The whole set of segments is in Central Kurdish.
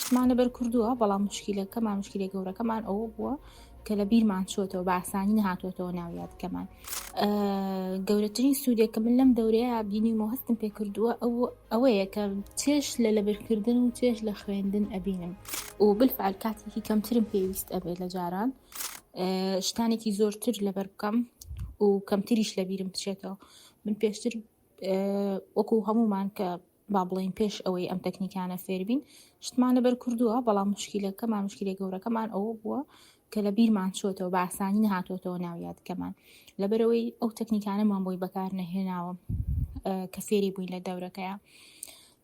شتمان لەبەر کردووە بەڵام مشکلەکەمان مشکلە گەورەکەمان ئەوە بووە کە لە بیرمان چۆتەوە بە ئاسانی نەهاتۆتەوە ناو یادەکەمان. گەورەترین سوودێکە من لەم دەورەیە بینیمەوە هەستم پێ کردووە ئەوەیە کە چێژ لە لەبەرکردن و چێژ لە خوێندن ئەبینم و بالفعل کاتێکی کەمترم پێویست ئەبێت لە جاران شتانێکی زۆرتر لەبەر بکەم و کەمتریش لە بیرم بچێتەوە. من پێشتر وەکو هەمومان کە با بڵێن پێش ئەوەی ئەم تەکنیکانە فێربین شتمان لەبەر کردووە بەڵام مشکلەکەمان مشکلە گەورەکەمان ئەوە بووە کە لە بیرمان چۆتەوە بە ئاسانی نەهاتۆتەوە ناو یادەکەمان لەبەرەوەی ئەو تەکنیکانەمان بۆی بەکار نەهێناوە کە فێری بووین لە دەورەکەیە.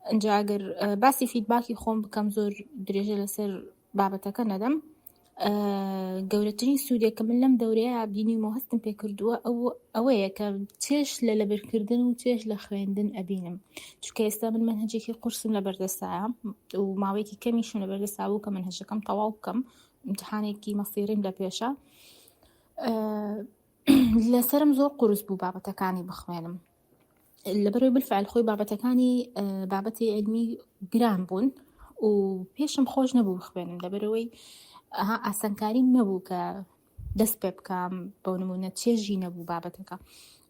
ئەنجا ئەگەر باسی فیدباکی خۆم بکەم زۆر درێژە لەسەر بابەتەکە نەدەم. گەورەترین سوودێکە من لەم دەورەیە بینیمەوە هەستم پێ کردووە ئەوەیە کە چێژ لە لەبەرکردن و چێژ لە خوێندن ئەبینم چونکە ئێستا من منهەجێکی قورسم لەبەردەستایە و ماوەیەکی کەمیشم لەبەردەستا بوو کە منهەجەکەم تەواو بکەم امتحانێکی مەسیریم لە پێشە. لەسرم زۆر قورس بوو بابەتەکانی بخوێنم لەبەرەوەی بالفعل خۆی بابەتی علمی گران بوون و پێشم خۆش نەبوو بخوێنم لەبەرەوەی ئاسانکاریم نەبوو کە دەست پێ بکەم بۆ نمونە چێژی نەبوو بابەتەکە.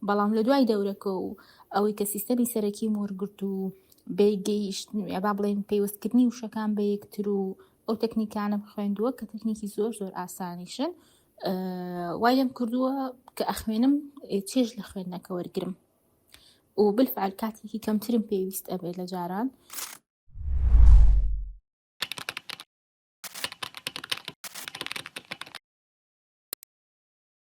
بەڵام لە دوای دەورەکە و ئەوەی کە سیستەمی سەرەکیم وەرگرت و بێگەیشت با بڵێن پەیوەستکردنی وشەکان بە یەکتر و ئەو تەکنیکانم خوێندووە کە تەکنیکی زۆر زۆر ئاسانیشن وای لێم کردووە کە ئەخوێنم چێژ لە خوێندنەکە وەرگرم و بالفعل کاتێکی کەمترم پێویست ئەبێت لە جاران